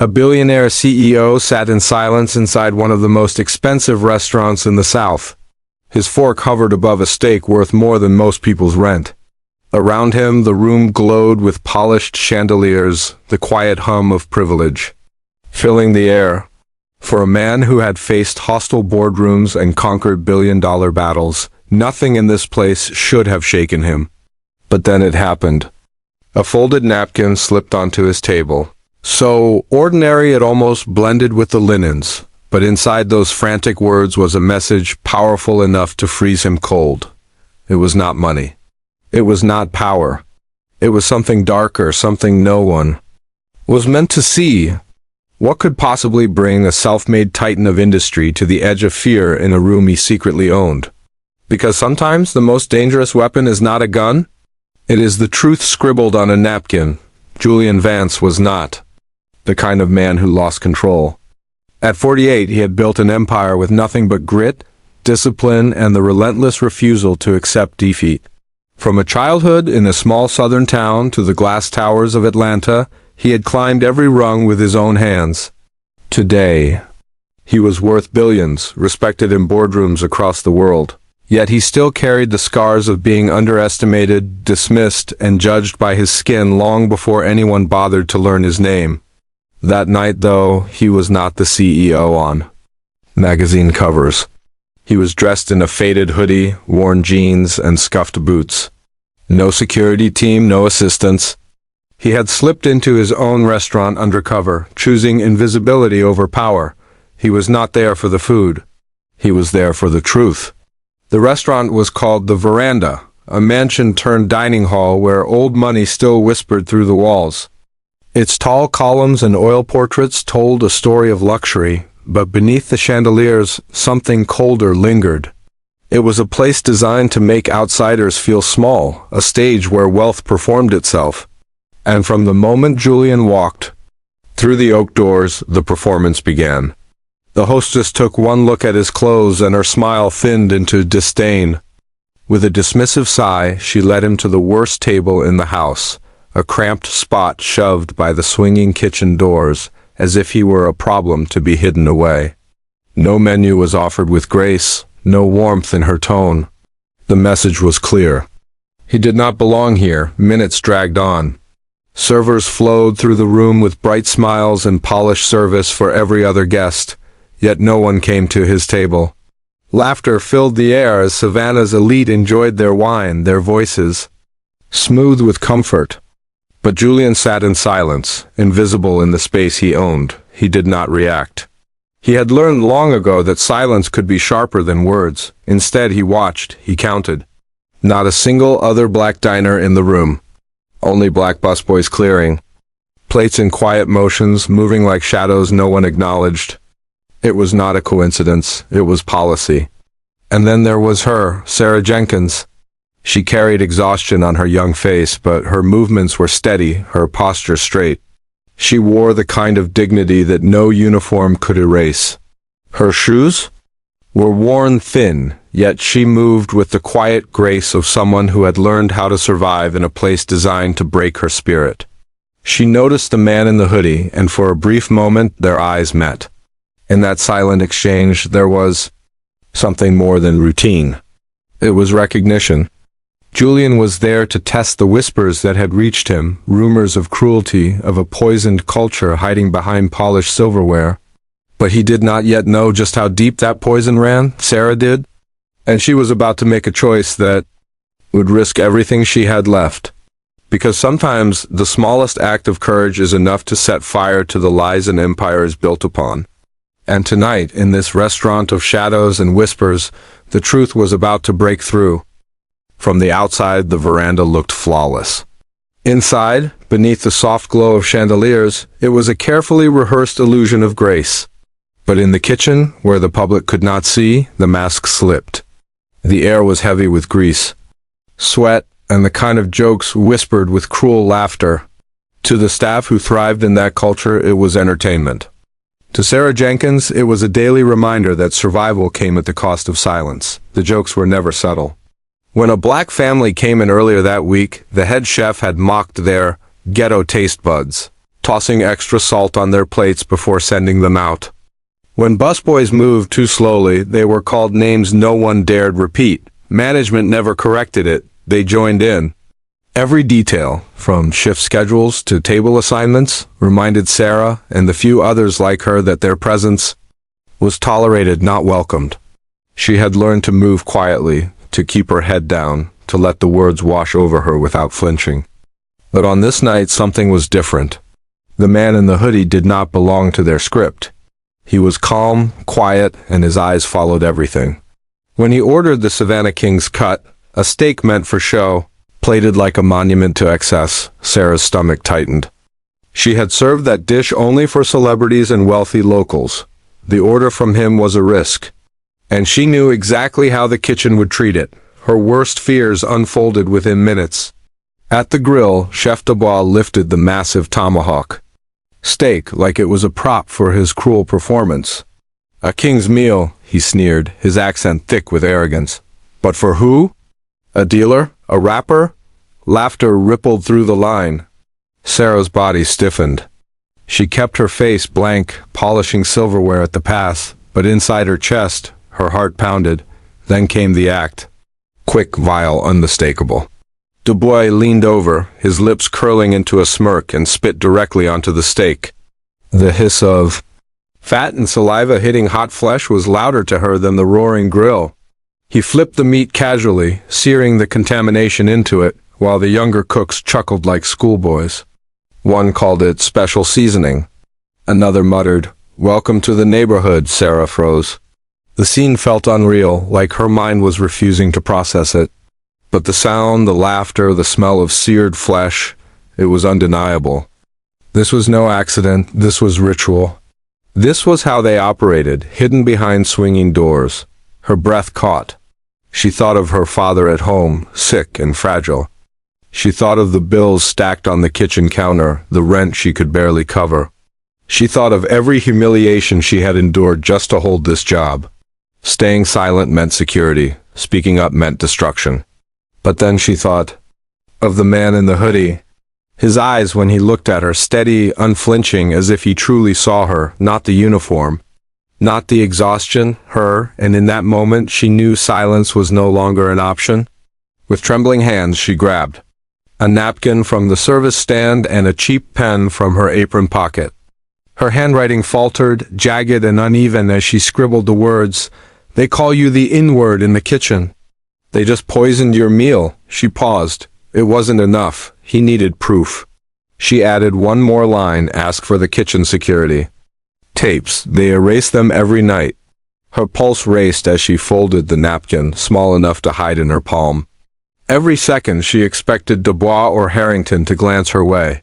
A billionaire CEO sat in silence inside one of the most expensive restaurants in the South. His fork hovered above a steak worth more than most people's rent. Around him, the room glowed with polished chandeliers, the quiet hum of privilege filling the air. For a man who had faced hostile boardrooms and conquered billion-dollar battles, nothing in this place should have shaken him. But then it happened. A folded napkin slipped onto his table. So ordinary it almost blended with the linens, but inside those frantic words was a message powerful enough to freeze him cold. It was not money. It was not power. It was something darker, something no one was meant to see. What could possibly bring a self-made titan of industry to the edge of fear in a room he secretly owned? Because sometimes the most dangerous weapon is not a gun. It is the truth scribbled on a napkin. Julian Vance was not the kind of man who lost control. At 48, he had built an empire with nothing but grit, discipline, and the relentless refusal to accept defeat. From a childhood in a small southern town to the glass towers of Atlanta, he had climbed every rung with his own hands. Today, he was worth billions, respected in boardrooms across the world. Yet he still carried the scars of being underestimated, dismissed, and judged by his skin long before anyone bothered to learn his name. That night, though, he was not the CEO on magazine covers. He was dressed in a faded hoodie, worn jeans, and scuffed boots. No security team, no assistants. He had slipped into his own restaurant undercover, choosing invisibility over power. He was not there for the food. He was there for the truth. The restaurant was called The Veranda, a mansion-turned-dining hall where old money still whispered through the walls. Its tall columns and oil portraits told a story of luxury, but beneath the chandeliers, something colder lingered. It was a place designed to make outsiders feel small, a stage where wealth performed itself. And from the moment Julian walked through the oak doors, the performance began. The hostess took one look at his clothes and her smile thinned into disdain. With a dismissive sigh, she led him to the worst table in the house, a cramped spot shoved by the swinging kitchen doors, as if he were a problem to be hidden away. No menu was offered with grace, no warmth in her tone. The message was clear. He did not belong here. Minutes dragged on. Servers flowed through the room with bright smiles and polished service for every other guest, yet no one came to his table. Laughter filled the air as Savannah's elite enjoyed their wine, their voices smooth with comfort. But Julian sat in silence, invisible in the space he owned. He did not react. He had learned long ago that silence could be sharper than words. Instead, he watched, he counted. Not a single other black diner in the room. Only black busboys clearing. Plates in quiet motions, moving like shadows no one acknowledged. It was not a coincidence, it was policy. And then there was her, Sarah Jenkins. She carried exhaustion on her young face, but her movements were steady, her posture straight. She wore the kind of dignity that no uniform could erase. Her shoes were worn thin, yet she moved with the quiet grace of someone who had learned how to survive in a place designed to break her spirit. She noticed the man in the hoodie, and for a brief moment their eyes met. In that silent exchange there was something more than routine. It was recognition. Julian was there to test the whispers that had reached him, rumors of cruelty, of a poisoned culture hiding behind polished silverware. But he did not yet know just how deep that poison ran. Sarah did. And she was about to make a choice that would risk everything she had left. Because sometimes the smallest act of courage is enough to set fire to the lies an empire is built upon. And tonight, in this restaurant of shadows and whispers, the truth was about to break through. From the outside, the veranda looked flawless. Inside, beneath the soft glow of chandeliers, it was a carefully rehearsed illusion of grace. But in the kitchen, where the public could not see, the mask slipped. The air was heavy with grease, sweat, and the kind of jokes whispered with cruel laughter. To the staff who thrived in that culture, it was entertainment. To Sarah Jenkins, it was a daily reminder that survival came at the cost of silence. The jokes were never subtle. When a black family came in earlier that week, the head chef had mocked their ghetto taste buds. tossing extra salt on their plates before sending them out. When busboys moved too slowly, they were called names no one dared repeat. Management never corrected it, they joined in. Every detail, from shift schedules to table assignments, reminded Sarah and the few others like her that their presence was tolerated, not welcomed. She had learned to move quietly, to keep her head down, to let the words wash over her without flinching. But on this night, something was different. The man in the hoodie did not belong to their script. He was calm, quiet, and his eyes followed everything. When he ordered the Savannah King's cut, a steak meant for show, plated like a monument to excess, Sarah's stomach tightened. She had served that dish only for celebrities and wealthy locals. The order from him was a risk, and she knew exactly how the kitchen would treat it. Her worst fears unfolded within minutes. At the grill, Chef Dubois lifted the massive tomahawk steak like it was a prop for his cruel performance. "A king's meal," he sneered, his accent thick with arrogance. "But for who? A dealer? A rapper?" Laughter rippled through the line. Sarah's body stiffened. She kept her face blank, polishing silverware at the pass, but inside her chest, her heart pounded. Then came the act. Quick, vile, unmistakable. Dubois leaned over, his lips curling into a smirk, and spit directly onto the steak. The hiss of fat and saliva hitting hot flesh was louder to her than the roaring grill. He flipped the meat casually, searing the contamination into it, while the younger cooks chuckled like schoolboys. One called it special seasoning. Another muttered, "Welcome to the neighborhood." Sarah froze. The scene felt unreal, like her mind was refusing to process it. But the sound, the laughter, the smell of seared flesh, it was undeniable. This was no accident, this was ritual. This was how they operated, hidden behind swinging doors. Her breath caught. She thought of her father at home, sick and fragile. She thought of the bills stacked on the kitchen counter, the rent she could barely cover. She thought of every humiliation she had endured just to hold this job. Staying silent meant security, speaking up meant destruction. But then she thought of the man in the hoodie. His eyes, when he looked at her, steady, unflinching, as if he truly saw her, not the uniform, not the exhaustion, her, and in that moment she knew silence was no longer an option. With trembling hands she grabbed a napkin from the service stand and a cheap pen from her apron pocket. Her handwriting faltered, jagged and uneven as she scribbled the words, "They call you the N-word in the kitchen. They just poisoned your meal." She paused. It wasn't enough. He needed proof. She added one more line, "Ask for the kitchen security." Tapes. They erased them every night. Her pulse raced as she folded the napkin, small enough to hide in her palm. Every second she expected Dubois or Harrington to glance her way.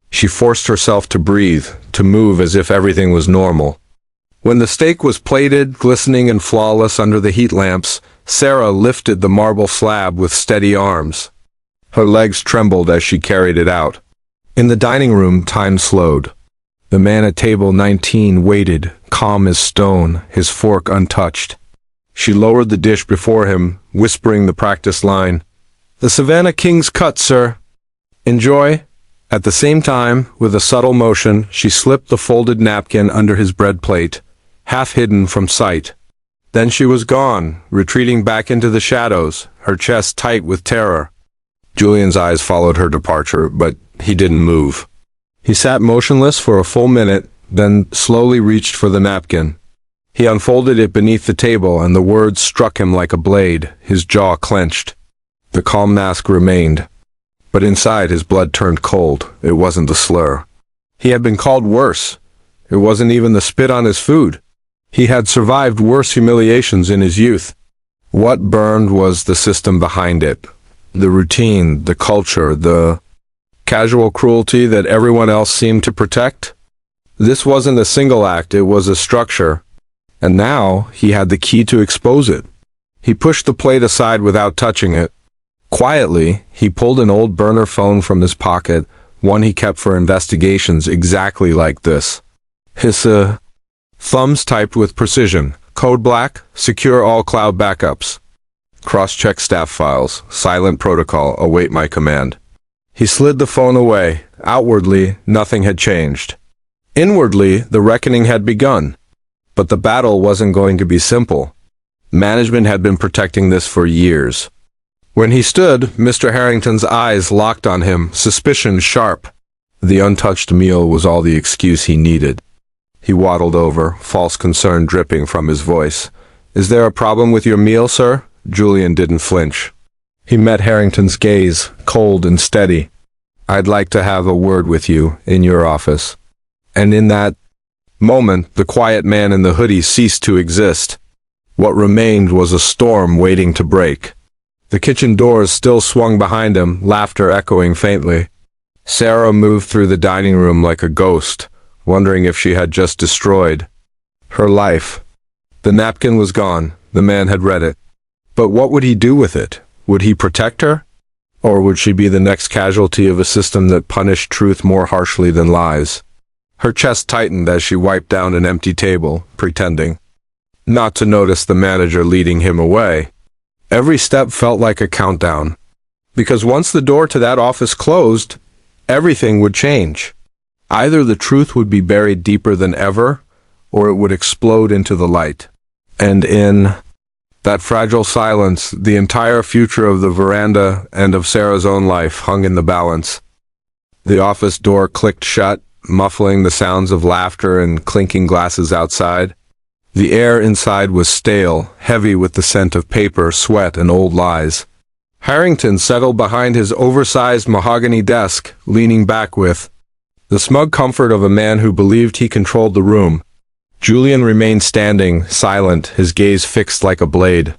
She forced herself to breathe, to move as if everything was normal. When the steak was plated, glistening and flawless under the heat lamps, Sarah lifted the marble slab with steady arms. Her legs trembled as she carried it out. In the dining room, time slowed. The man at table 19 waited, calm as stone, his fork untouched. She lowered the dish before him, whispering the practice line, "The Savannah King's cut, sir. Enjoy." At the same time, with a subtle motion, she slipped the folded napkin under his bread plate, half hidden from sight. Then she was gone, retreating back into the shadows, her chest tight with terror. Julian's eyes followed her departure, but he didn't move. He sat motionless for a full minute, then slowly reached for the napkin. He unfolded it beneath the table, and the words struck him like a blade, his jaw clenched. The calm mask remained, but inside his blood turned cold. It wasn't the slur. He had been called worse. It wasn't even the spit on his food. He had survived worse humiliations in his youth. What burned was the system behind it. The routine, the culture, the casual cruelty that everyone else seemed to protect. This wasn't a single act, it was a structure. And now he had the key to expose it. He pushed the plate aside without touching it. Quietly, he pulled an old burner phone from his pocket, one he kept for investigations exactly like this. His thumbs typed with precision. Code black, secure all cloud backups. Cross-check staff files, silent protocol, await my command. He slid the phone away. Outwardly, nothing had changed. Inwardly, the reckoning had begun. But the battle wasn't going to be simple. Management had been protecting this for years. When he stood, Mr. Harrington's eyes locked on him, suspicion sharp. The untouched meal was all the excuse he needed. He waddled over, false concern dripping from his voice. "Is there a problem with your meal, sir?" Julian didn't flinch. He met Harrington's gaze, cold and steady. "I'd like to have a word with you in your office." And in that moment, the quiet man in the hoodie ceased to exist. What remained was a storm waiting to break. The kitchen doors still swung behind him, laughter echoing faintly. Sarah moved through the dining room like a ghost, wondering if she had just destroyed her life. The napkin was gone. The man had read it. But what would he do with it? Would he protect her? Or would she be the next casualty of a system that punished truth more harshly than lies? Her chest tightened as she wiped down an empty table, pretending not to notice the manager leading him away. Every step felt like a countdown. Because once the door to that office closed, everything would change. Either the truth would be buried deeper than ever, or it would explode into the light. And in that fragile silence, the entire future of the veranda and of Sarah's own life hung in the balance. The office door clicked shut, muffling the sounds of laughter and clinking glasses outside. The air inside was stale, heavy with the scent of paper, sweat, and old lies. Harrington settled behind his oversized mahogany desk, leaning back with the smug comfort of a man who believed he controlled the room. Julian remained standing, silent, his gaze fixed like a blade.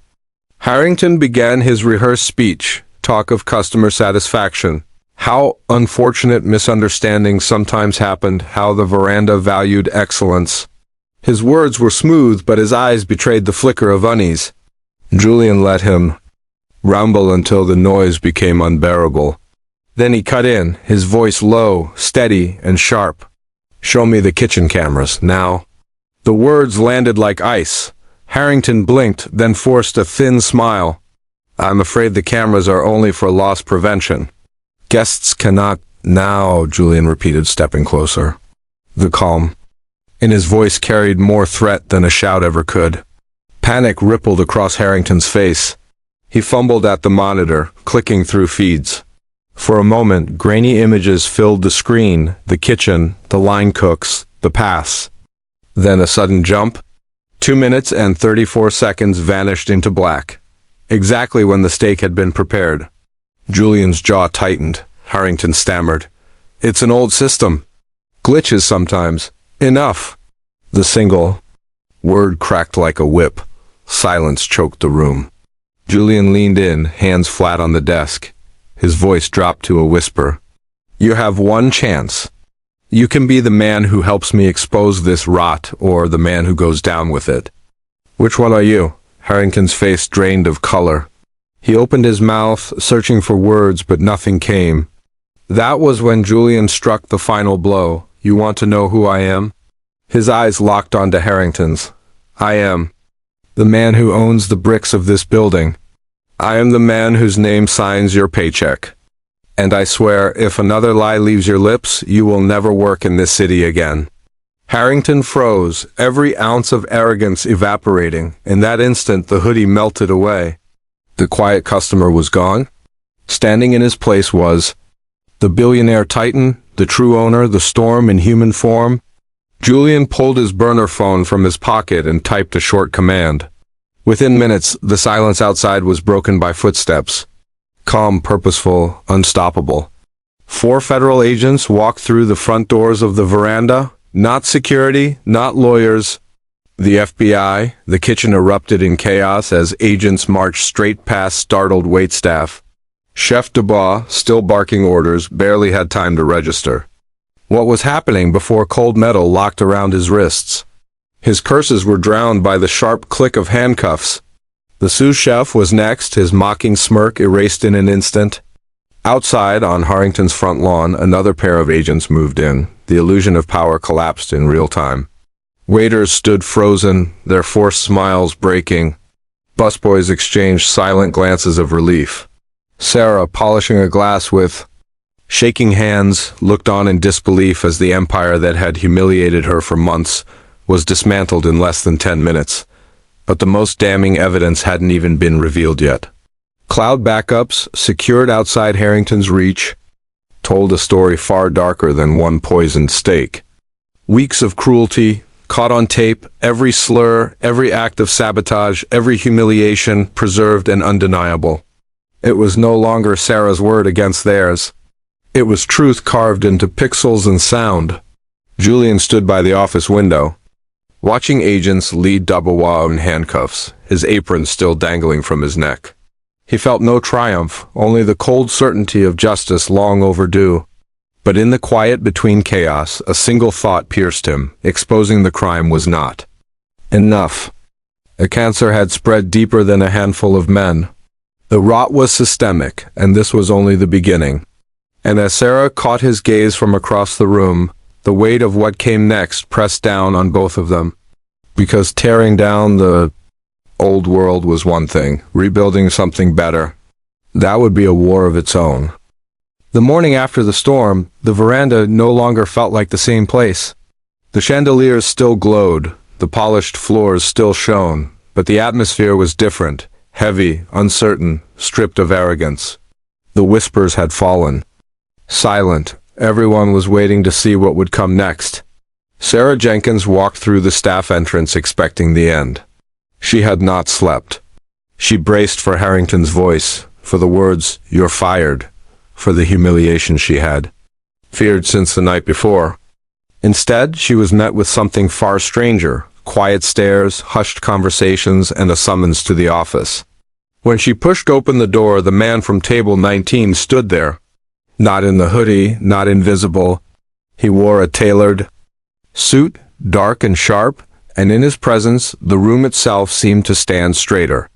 Harrington began his rehearsed speech, talk of customer satisfaction, how unfortunate misunderstandings sometimes happened, how the veranda valued excellence. His words were smooth, but his eyes betrayed the flicker of unease. Julian let him rumble until the noise became unbearable. Then he cut in, his voice low, steady, and sharp. "Show me the kitchen cameras, now." The words landed like ice. Harrington blinked, then forced a thin smile. "I'm afraid the cameras are only for loss prevention. Guests cannot—" "Now," Julian repeated, stepping closer. The calm in his voice carried more threat than a shout ever could. Panic rippled across Harrington's face. He fumbled at the monitor, clicking through feeds. For a moment, grainy images filled the screen, the kitchen, the line cooks, the paths. Then a sudden jump. 2 minutes and 34 seconds vanished into black. Exactly when the steak had been prepared. Julian's jaw tightened. Harrington stammered. "It's an old system. Glitches sometimes. Enough." The single word cracked like a whip. Silence choked the room. Julian leaned in, hands flat on the desk. His voice dropped to a whisper. "You have one chance. You can be the man who helps me expose this rot, or the man who goes down with it." "Which one are you?" Harrington's face drained of color. He opened his mouth, searching for words, but nothing came. That was when Julian struck the final blow. "You want to know who I am?" His eyes locked onto Harrington's. "I am the man who owns the bricks of this building. I am the man whose name signs your paycheck. And I swear, if another lie leaves your lips, you will never work in this city again." Harrington froze, every ounce of arrogance evaporating. In that instant, the hoodie melted away. The quiet customer was gone. Standing in his place was the billionaire titan, the true owner, the storm in human form. Julian pulled his burner phone from his pocket and typed a short command. Within minutes, the silence outside was broken by footsteps. Calm, purposeful, unstoppable. 4 federal agents walked through the front doors of the veranda. Not security, not lawyers. The FBI. The kitchen erupted in chaos as agents marched straight past startled waitstaff. Chef Dubois, still barking orders, barely had time to register. What was happening before cold metal locked around his wrists? His curses were drowned by the sharp click of handcuffs. The sous chef was next, his mocking smirk erased in an instant. Outside, on Harrington's front lawn, another pair of agents moved in. The illusion of power collapsed in real time. Waiters stood frozen, their forced smiles breaking. Busboys exchanged silent glances of relief. Sarah, polishing a glass with Shaking hands, looked on in disbelief as the empire that had humiliated her for months was dismantled in less than 10 minutes. But the most damning evidence hadn't even been revealed yet. Cloud backups, secured outside Harrington's reach, told a story far darker than one poisoned steak. Weeks of cruelty, caught on tape, every slur, every act of sabotage, every humiliation, preserved and undeniable. It was no longer Sarah's word against theirs. It was truth carved into pixels and sound. Julian stood by the office window, watching agents lead Dabawa in handcuffs, his apron still dangling from his neck. He felt no triumph, only the cold certainty of justice long overdue. But in the quiet between chaos, a single thought pierced him, exposing the crime was not enough. The cancer had spread deeper than a handful of men. The rot was systemic, and this was only the beginning. And as Sarah caught his gaze from across the room, the weight of what came next pressed down on both of them. Because tearing down the old world was one thing, rebuilding something better, that would be a war of its own. The morning after the storm, the veranda no longer felt like the same place. The chandeliers still glowed, the polished floors still shone, but the atmosphere was different, heavy, uncertain, stripped of arrogance. The whispers had fallen. Silent, everyone was waiting to see what would come next. Sarah Jenkins walked through the staff entrance expecting the end. She had not slept. She braced for Harrington's voice, for the words, "You're fired," for the humiliation she had feared since the night before. Instead, she was met with something far stranger, quiet stares, hushed conversations, and a summons to the office. When she pushed open the door, the man from table 19 stood there. Not in the hoodie, not invisible. He wore a tailored suit, dark and sharp, and in his presence, the room itself seemed to stand straighter.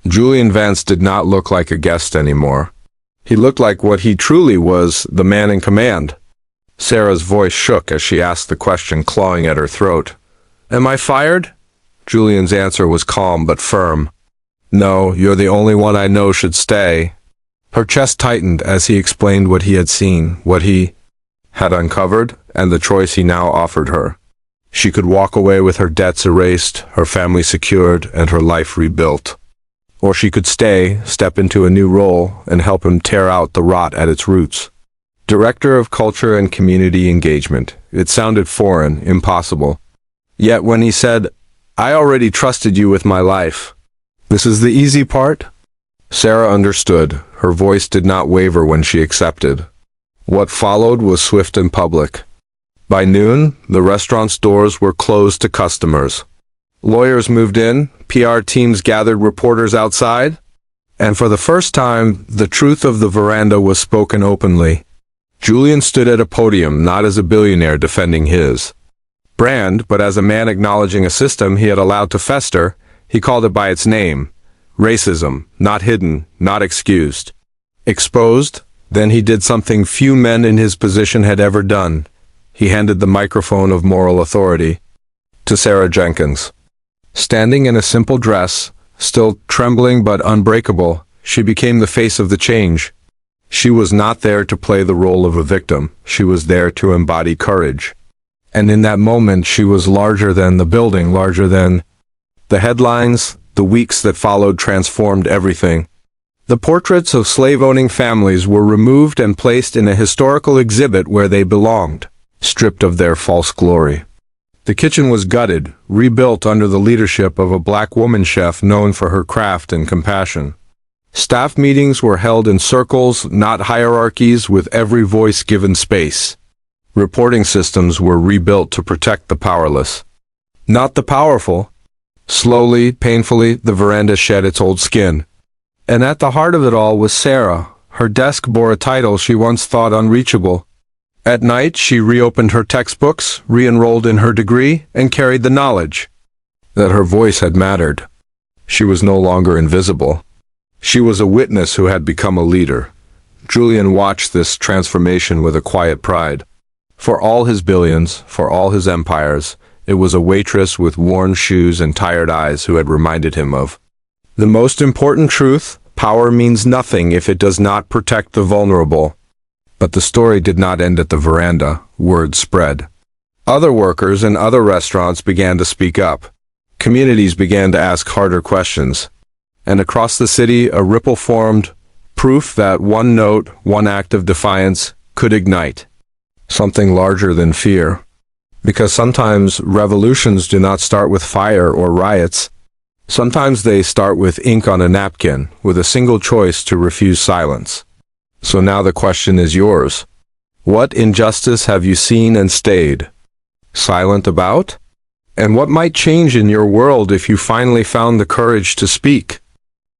Julian Vance did not look like a guest anymore. He looked like what he truly was, the man in command. Sarah's voice shook as she asked the question, clawing at her throat. "Am I fired?" Julian's answer was calm but firm. "No, you're the only one I know should stay." Her chest tightened as he explained what he had seen, what he had uncovered, and the choice he now offered her. She could walk away with her debts erased, her family secured, and her life rebuilt. Or she could stay, step into a new role, and help him tear out the rot at its roots. Director of Culture and Community Engagement. It sounded foreign, impossible. Yet when he said, "I already trusted you with my life. This is the easy part?" Sarah understood. Her voice did not waver when she accepted. What followed was swift and public. By noon, the restaurant's doors were closed to customers. Lawyers moved in, PR teams gathered reporters outside, and for the first time, the truth of the veranda was spoken openly. Julian stood at a podium, not as a billionaire defending his brand, but as a man acknowledging a system he had allowed to fester. He called it by its name. Racism, not hidden, not excused. Exposed, then he did something few men in his position had ever done. He handed the microphone of moral authority to Sarah Jenkins. Standing in a simple dress, still trembling but unbreakable, she became the face of the change. She was not there to play the role of a victim. She was there to embody courage. And in that moment, she was larger than the building, larger than the headlines. The weeks that followed transformed everything. The portraits of slave-owning families were removed and placed in a historical exhibit where they belonged, stripped of their false glory. The kitchen was gutted, rebuilt under the leadership of a black woman chef known for her craft and compassion. Staff meetings were held in circles, not hierarchies, with every voice given space. Reporting systems were rebuilt to protect the powerless, not the powerful. Slowly, painfully, the veranda shed its old skin. And at the heart of it all was Sarah. Her desk bore a title she once thought unreachable. At night, she reopened her textbooks, re-enrolled in her degree, and carried the knowledge that her voice had mattered. She was no longer invisible. She was a witness who had become a leader. Julian watched this transformation with a quiet pride. For all his billions, for all his empires, it was a waitress with worn shoes and tired eyes who had reminded him of the most important truth: power means nothing if it does not protect the vulnerable. But the story did not end at the veranda. Word spread. Other workers in other restaurants began to speak up. Communities began to ask harder questions. And across the city, a ripple formed, proof that one note, one act of defiance could ignite something larger than fear. Because sometimes revolutions do not start with fire or riots. Sometimes they start with ink on a napkin, with a single choice to refuse silence. So now the question is yours. What injustice have you seen and stayed silent about? And what might change in your world if you finally found the courage to speak?